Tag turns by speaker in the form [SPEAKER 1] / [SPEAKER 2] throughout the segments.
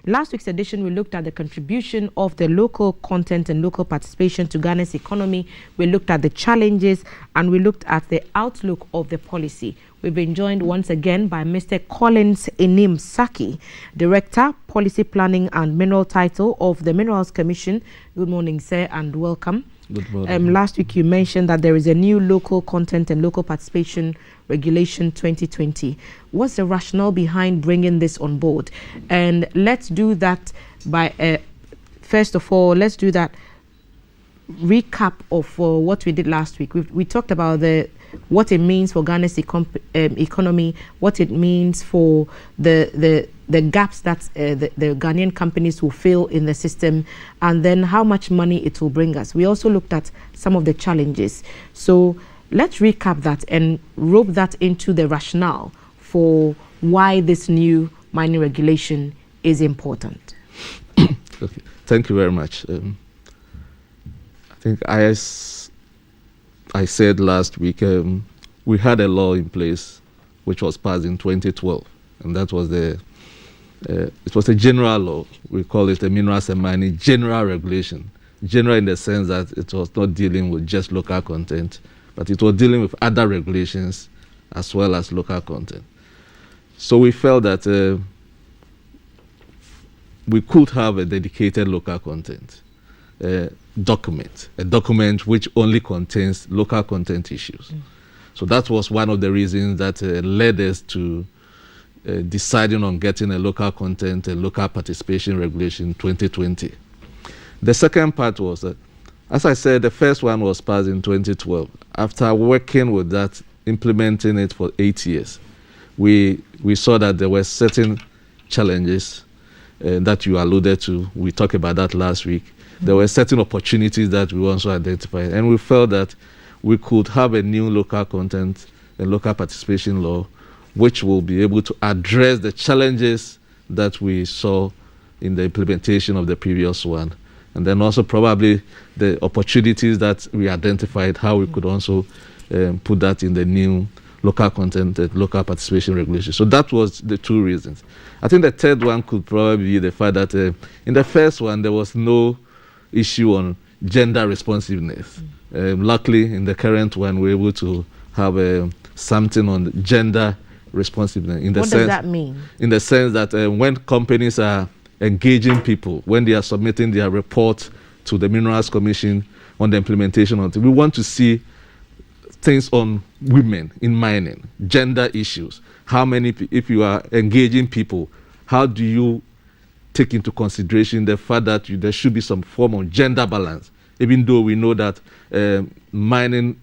[SPEAKER 1] Last week's edition, we looked at the contribution of the local content and local participation to Ghana's economy. We looked at the challenges and we looked at the outlook of the policy. We've been joined once again by Mr. Collins Amin-Sackey, Director, Policy Planning and Mineral Title of the Minerals Commission. Good morning, sir, and welcome.
[SPEAKER 2] Good morning.
[SPEAKER 1] Last week you mentioned that there is a new local content and local participation regulation 2020. What's the rationale behind bringing this on board? And let's do that by, first of all, let's do that recap of what we did last week. We talked about what it means for Ghana's economy, what it means for the gaps that the Ghanaian companies will fill in the system, and then how much money it will bring us. We also looked at some of the challenges. So let's recap that and rope that into the rationale for why this new mining regulation is important.
[SPEAKER 2] Okay. Thank you very much. I think I said last week we had a law in place which was passed in 2012, and that was it was a general law. We call it the Minerals and Mining General Regulation. General in the sense that it was not dealing with just local content, but it was dealing with other regulations as well as local content. So we felt that we could have a dedicated local content document, a document which only contains local content issues. So that was one of the reasons that led us to deciding on getting a local content and local participation regulation 2020. The second part was that, as I said, the first one was passed in 2012. After working with that, implementing it for 8 years, we saw that there were certain challenges that you alluded to. We talked about that last week. There were certain opportunities that we also identified, and we felt that we could have a new local content and local participation law which will be able to address the challenges that we saw in the implementation of the previous one, and then also probably the opportunities that we identified, how we could also put that in the new local content and local participation regulation. So that was the two reasons. I think the third one could probably be the fact that in the first one there was no issue on gender responsiveness. Luckily, in the current one, we're able to have something on gender responsiveness.
[SPEAKER 1] What does that mean?
[SPEAKER 2] In the sense that when companies are engaging people, when they are submitting their report to the Minerals Commission on the implementation of it, we want to see things on women in mining, gender issues. How many, if you are engaging people, how do you take into consideration the fact that there should be some form of gender balance, even though we know that mining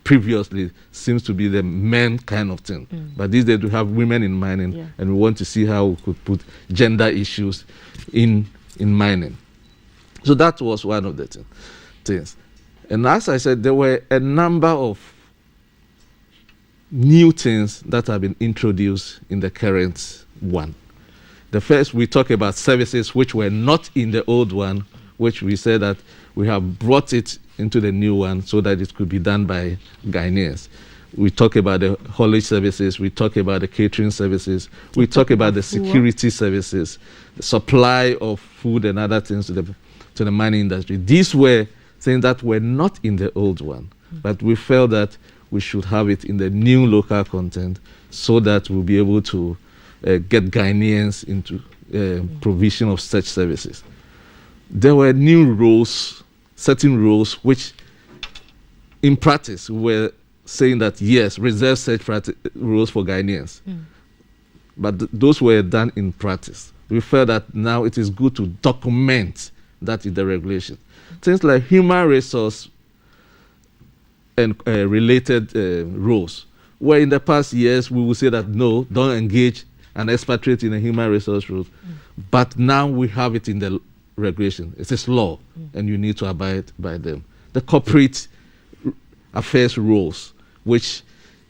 [SPEAKER 2] previously seems to be the men kind of thing. But these days we have women in mining, and we want to see how we could put gender issues in mining. So that was one of the things. And as I said, there were a number of new things that have been introduced in the current one. The first, we talk about services which were not in the old one, which we said that we have brought it into the new one so that it could be done by Ghanaians. We talk about the haulage services, we talk about the catering services, we talk about the security services, the supply of food and other things to the mining industry. These were things that were not in the old one, but we felt that we should have it in the new local content so that we'll be able to get Ghanaians into provision of such services. There were new rules, certain rules, which in practice were saying that, yes, reserve such rules for Ghanaians. But those were done in practice. We felt that now it is good to document that in the regulation. Things like human resource and related rules, where in the past years we would say that, no, don't engage an expatriate in a human resource rule. But now we have it in the regulation. It is law, and you need to abide by them. The corporate affairs rules, which,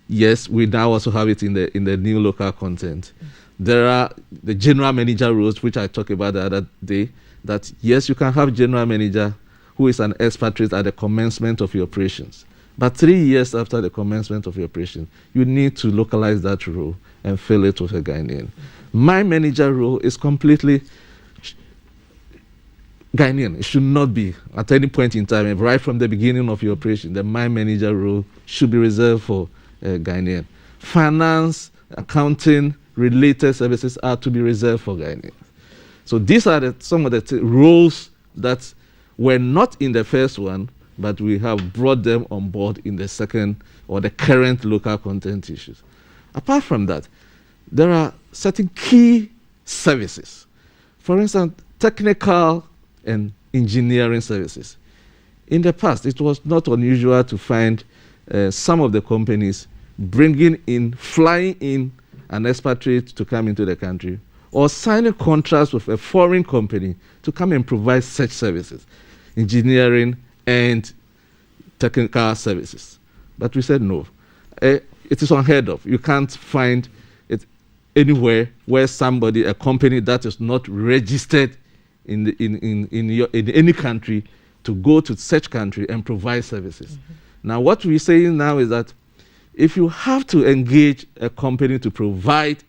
[SPEAKER 2] yes, we now also have it in the new local content. There are the general manager rules, which I talked about the other day, that yes, you can have general manager who is an expatriate at the commencement of your operations. But 3 years after the commencement of your operation, you need to localize that role and fill it with a Ghanaian. My manager role is completely Ghanaian. It should not be at any point in time, right from the beginning of your operation. The mine manager role should be reserved for Ghanaian. Finance, accounting, related services are to be reserved for Ghanaians. So these are some of the roles that were not in the first one, but we have brought them on board in the second or the current local content issues. Apart from that, there are certain key services. For instance, technical and engineering services. In the past, it was not unusual to find some of the companies flying in an expatriate to come into the country, or signing contracts with a foreign company to come and provide such services, engineering and technical services. But we said no. It is unheard of. You can't find it anywhere where a company that is not registered in any country, to go to such country and provide services. Mm-hmm. Now, what we're saying now is that if you have to engage a company to provide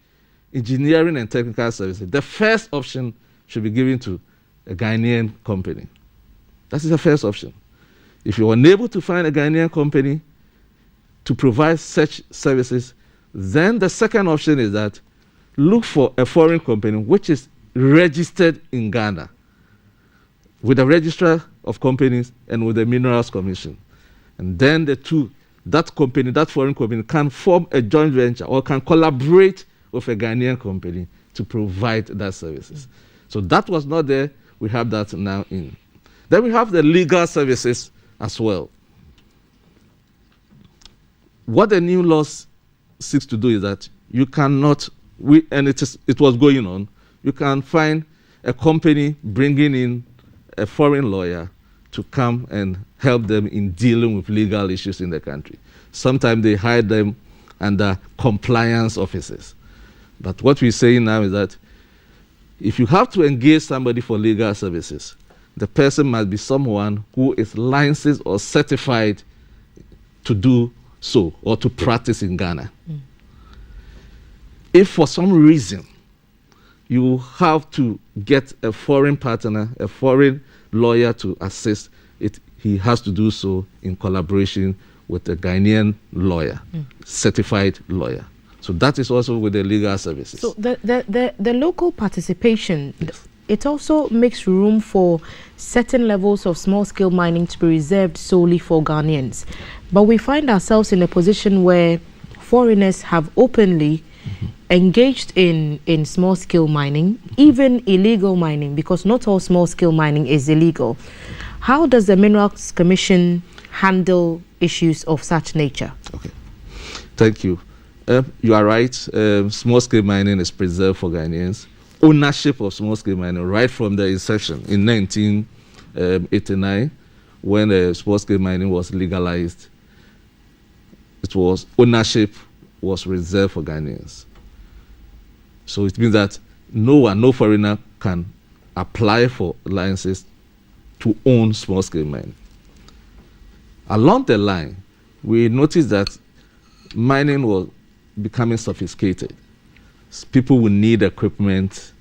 [SPEAKER 2] engineering and technical services, the first option should be given to a Ghanaian company. That is the first option. If you're unable to find a Ghanaian company to provide such services, then the second option is that look for a foreign company which is registered in Ghana with the Registrar of Companies and with the Minerals Commission. And then that foreign company can form a joint venture or can collaborate with a Ghanaian company to provide that services. So that was not there. We have that now in. Then we have the legal services as well. What the new laws seeks to do is that you cannot, it was going on, you can find a company bringing in a foreign lawyer to come and help them in dealing with legal issues in the country. Sometimes they hire them under compliance officers. But what we're saying now is that if you have to engage somebody for legal services, the person must be someone who is licensed or certified to do so or to practice in Ghana. Mm. If for some reason you have to get a foreign partner, a foreign lawyer to assist, he has to do so in collaboration with a Ghanaian lawyer, certified lawyer. So that is also with the legal services.
[SPEAKER 1] So the local participation, yes, it also makes room for certain levels of small-scale mining to be reserved solely for Ghanaians. But we find ourselves in a position where foreigners have openly engaged in small-scale mining, even illegal mining, because not all small-scale mining is illegal. How does the Minerals Commission handle issues of such nature?
[SPEAKER 2] Okay, thank you. You are right. Small-scale mining is preserved for Ghanaians. Ownership of small-scale mining right from the inception in 1989, when small-scale mining was legalized, ownership was reserved for Ghanaians. So it means that no foreigner can apply for licenses to own small-scale mining. Along the line, we noticed that mining was becoming sophisticated. People will need equipment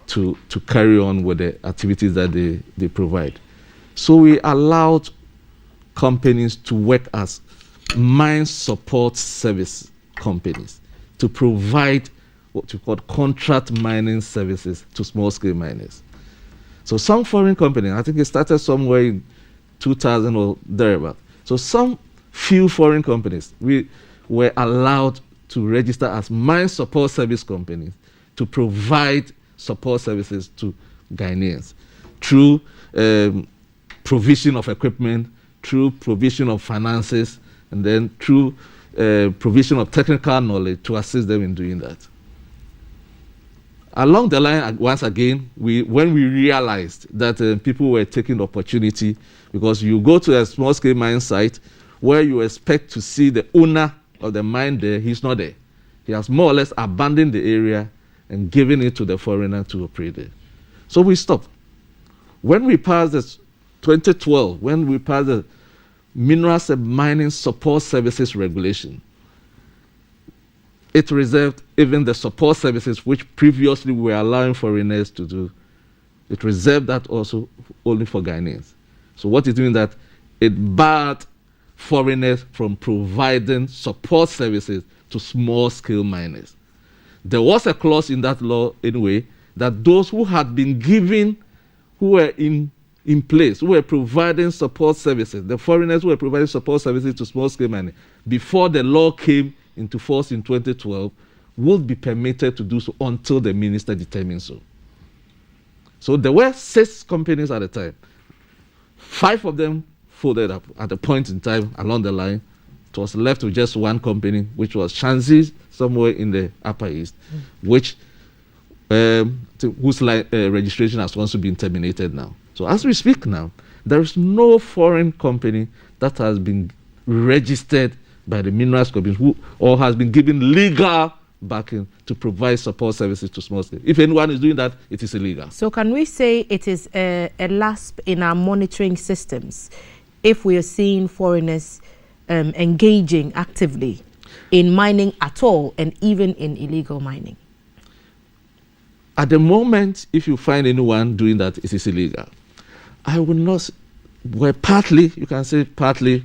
[SPEAKER 2] to carry on with the activities that they provide. So we allowed companies to work as mine support service companies to provide what we call contract mining services to small-scale miners. So some foreign companies, I think it started somewhere in 2000 or thereabout. So some few foreign companies we were allowed to register as mine support service companies to provide support services to Ghanaians through provision of equipment, through provision of finances, and then through provision of technical knowledge to assist them in doing that. Along the line, once again, when we realized that people were taking the opportunity, because you go to a small-scale mine site where you expect to see the owner of the mine there, he's not there. He has more or less abandoned the area and given it to the foreigner to operate there. So we stopped. When we passed this 2012, when we passed the Minerals and Mining Support Services Regulation, it reserved even the support services which previously we were allowing foreigners to do it reserved that also only for Ghanaians. So what it means that it barred foreigners from providing support services to small-scale miners. There was a clause in that law anyway that those who had been given, who were in place, who were providing support services, the foreigners who were providing support services to small-scale mining, before the law came into force in 2012, would be permitted to do so until the minister determines so. So there were 6 companies at the time. 5 of them folded up at a point in time along the line. It was left with just 1 company, which was Shanzi, somewhere in the Upper East, which whose registration has also been terminated now. So as we speak now, there is no foreign company that has been registered by the Minerals Commission or has been given legal backing to provide support services to small scale. If anyone is doing that, it is illegal.
[SPEAKER 1] So can we say it is a lapse in our monitoring systems if we are seeing foreigners engaging actively in mining at all, and even in illegal mining?
[SPEAKER 2] At the moment, if you find anyone doing that, it is illegal. I would not, well, partly, you can say partly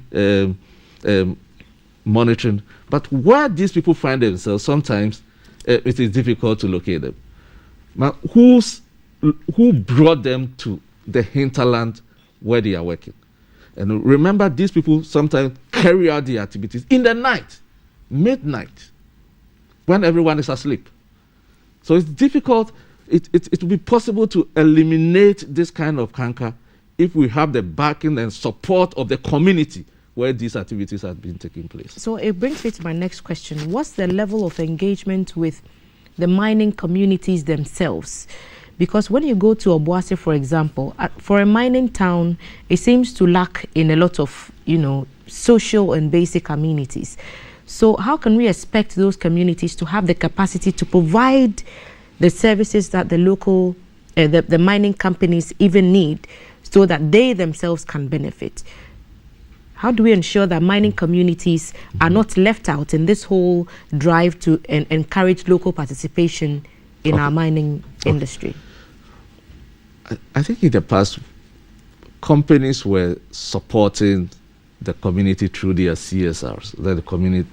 [SPEAKER 2] monitoring, but where these people find themselves, sometimes it is difficult to locate them. Now, who brought them to the hinterland where they are working? And remember, these people sometimes carry out the activities in the night, midnight, when everyone is asleep. So it's difficult. It will be possible to eliminate this kind of canker if we have the backing and support of the community where these activities have been taking place.
[SPEAKER 1] So it brings me to my next question. What's the level of engagement with the mining communities themselves? Because when you go to Obuasi, for example, for a mining town, it seems to lack in a lot of, social and basic amenities. So how can we expect those communities to have the capacity to provide the services that the local, the mining companies even need, so that they themselves can benefit? How do we ensure that mining communities are not left out in this whole drive to encourage local participation in our mining industry?
[SPEAKER 2] I think in the past, companies were supporting the community through their CSRs, the community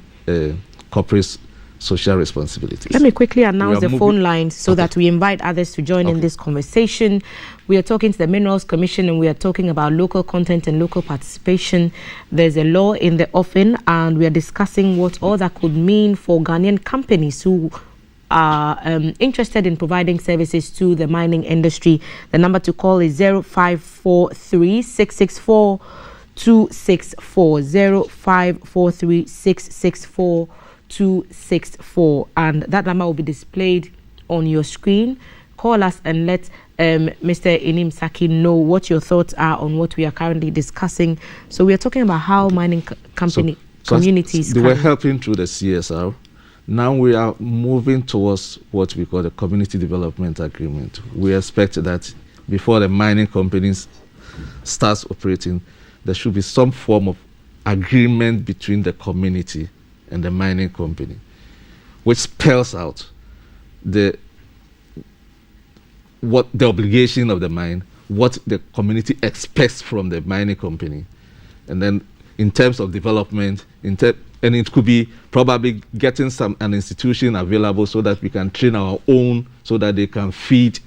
[SPEAKER 2] corporate social responsibilities.
[SPEAKER 1] Let me quickly announce the phone lines so that we invite others to join in this conversation. We are talking to the Minerals Commission, and we are talking about local content and local participation. There's a law in the offing, and we are discussing what all that could mean for Ghanaian companies who are interested in providing services to the mining industry. The number to call is 0543 664 264, 0543 664 264, and that number will be displayed on your screen. Call us and let Mr. Amin-Sackey know what your thoughts are on what we are currently discussing. So we are talking about how mining communities
[SPEAKER 2] they were helping through the CSR. Now we are moving towards what we call the community development agreement. We expect that before the mining companies starts operating, there should be some form of agreement between the community and the mining company, which spells out the obligation of the mine, what the community expects from the mining company, and then in terms of development, and it could be probably getting an institution available so that we can train our own, so that they can feed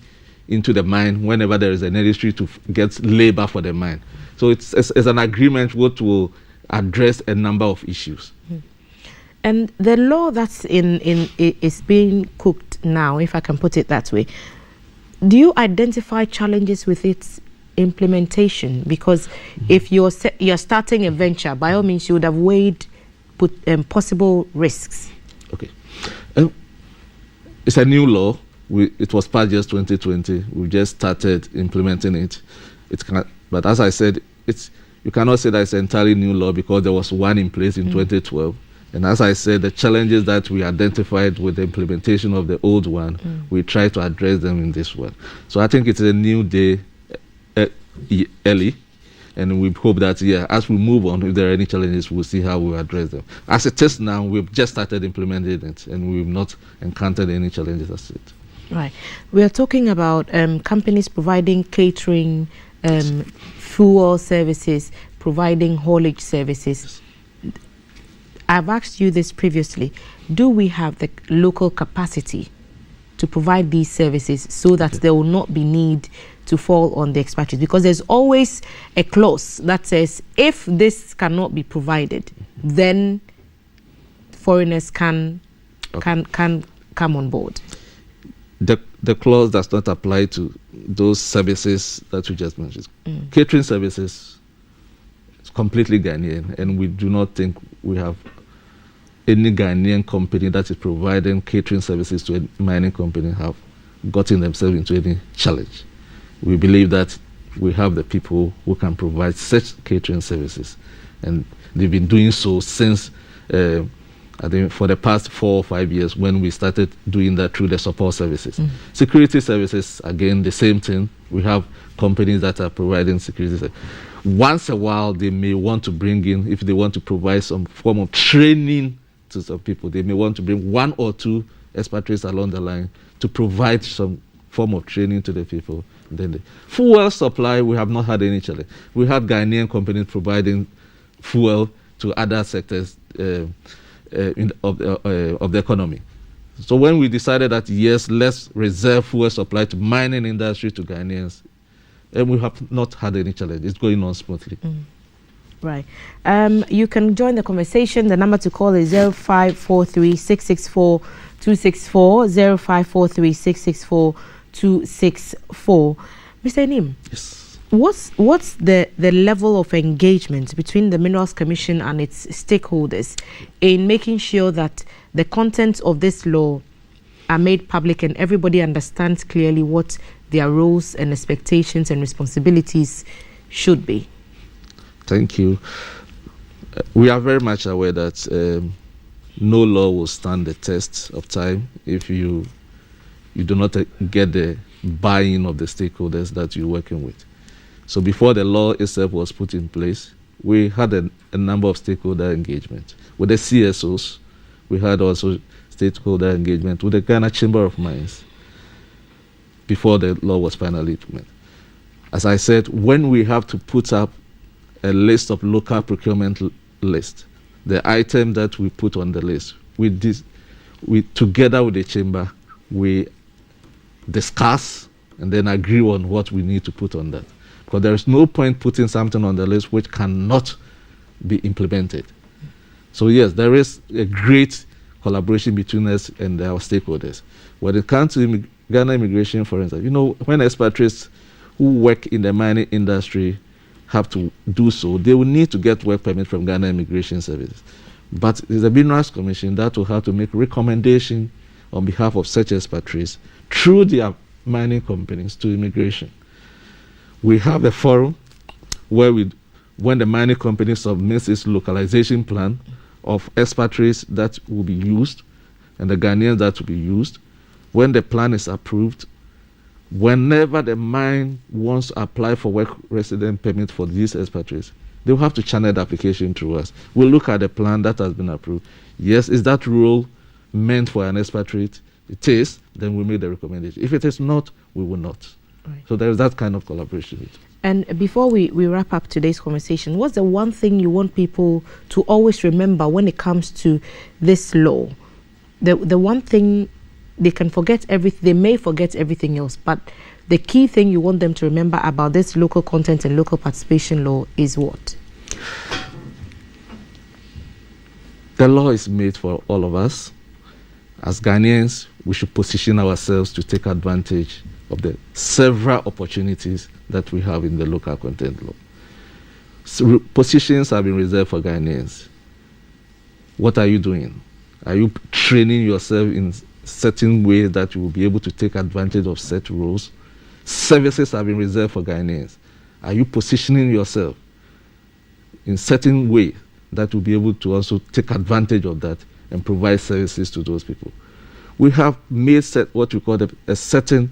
[SPEAKER 2] into the mine whenever there is an industry to get labor for the mine. So it's an agreement which will address a number of issues.
[SPEAKER 1] And the law that's is being cooked now, if I can put it that way, do you identify challenges with its implementation? Because if you're starting a venture, by all means, you would have weighed possible risks.
[SPEAKER 2] Okay. It's a new law. It was passed just 2020. We just started implementing it. But as I said, you cannot say that it's an entirely new law because there was one in place in 2012. And as I said, the challenges that we identified with the implementation of the old one, we try to address them in this one. So I think it's a new day early, and we hope that, as we move on, if there are any challenges, we'll see how we address them. As it is now, we've just started implementing it, and we've not encountered any challenges as it.
[SPEAKER 1] Right. We are talking about companies providing catering, fuel services, providing haulage services. I've asked you this previously. Do we have the local capacity to provide these services so that there will not be need to fall on the expatriates? Because there's always a clause that says if this cannot be provided, then foreigners can come on board.
[SPEAKER 2] The clause does not apply to those services that you just mentioned. Catering services is completely Ghanaian, and we do not think we have any Ghanaian company that is providing catering services to a mining company have gotten themselves into any challenge. We believe that we have the people who can provide such catering services, and they've been doing so since I think for the past 4 or 5 years when we started doing that through the support services. Security services, again, the same thing. We have companies that are providing security services. Once a while, they may want to bring in, if they want to provide some form of training to some people, they may want to bring 1 or 2 expatriates along the line to provide some form of training to the people. Then the fuel supply, we have not had any challenge. We had Ghanaian companies providing fuel to other sectors of the economy. So when we decided that, yes, let's reserve fuel supply to mining industry to Ghanaians, and we have not had any challenge. It's going on smoothly.
[SPEAKER 1] Right. You can join the conversation. The number to call is 0543 664 264, 0543 664 264. Mr. Enim,
[SPEAKER 2] Yes.
[SPEAKER 1] What's the level of engagement between the Minerals Commission and its stakeholders in making sure that the contents of this law are made public and everybody understands clearly what their roles and expectations and responsibilities should be?
[SPEAKER 2] Thank you. We are very much aware that no law will stand the test of time if you do not get the buy-in of the stakeholders that you're working with. So before the law itself was put in place, we had a number of stakeholder engagement. With the CSOs, we had also stakeholder engagement with the Ghana Chamber of Mines before the law was finally implemented. As I said, when we have to put up a list of local procurement list, the item that we put on the list, we together with the chamber, we discuss and then agree on what we need to put on that. Because there is no point putting something on the list which cannot be implemented. So yes, there is a great collaboration between us and our stakeholders. When it comes to Ghana immigration, for instance, when expatriates who work in the mining industry have to do so, they will need to get work permit from Ghana Immigration Services. But it's the Minerals Commission that will have to make recommendation on behalf of such expatriates through their mining companies to immigration. We have a forum where when the mining company submits its localization plan of expatriates that will be used and the Ghanaians that will be used, when the plan is approved, whenever the mine wants to apply for work resident permit for these expatriates, they will have to channel the application through us. We'll look at the plan that has been approved. Yes, is that rule meant for an expatriate? It is, then we make the recommendation. If it is not, we will not.
[SPEAKER 1] Right.
[SPEAKER 2] So there is that kind of collaboration.
[SPEAKER 1] And before we wrap up today's conversation, what's the one thing you want people to always remember when it comes to this law? The one thing they can forget everything, they may forget everything else, but the key thing you want them to remember about this local content and local participation law is what?
[SPEAKER 2] The law is made for all of us. As Ghanaians, we should position ourselves to take advantage of the several opportunities that we have in the local content law. So positions have been reserved for Ghanaians. What are you doing? Are you training yourself in certain ways that you will be able to take advantage of set roles? Services have been reserved for Ghanaians. Are you positioning yourself in certain way that will be able to also take advantage of that and provide services to those people? We have made what we call a certain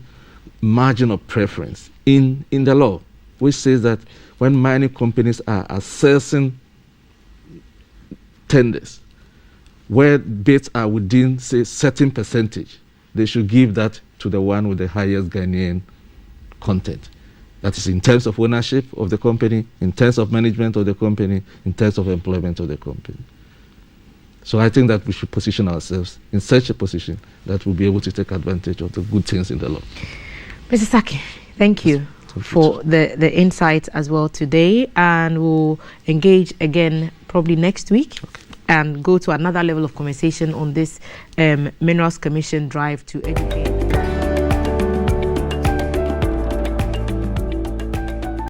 [SPEAKER 2] margin of preference in the law, which says that when mining companies are assessing tenders, where bids are within, say, certain percentage, they should give that to the one with the highest Ghanaian content. That is in terms of ownership of the company, in terms of management of the company, in terms of employment of the company. So I think that we should position ourselves in such a position that we'll be able to take advantage of the good things in the law.
[SPEAKER 1] Mr. Sackey, thank you for the insights as well today, and we'll engage again probably next week and go to another level of conversation on this Minerals Commission drive to educate.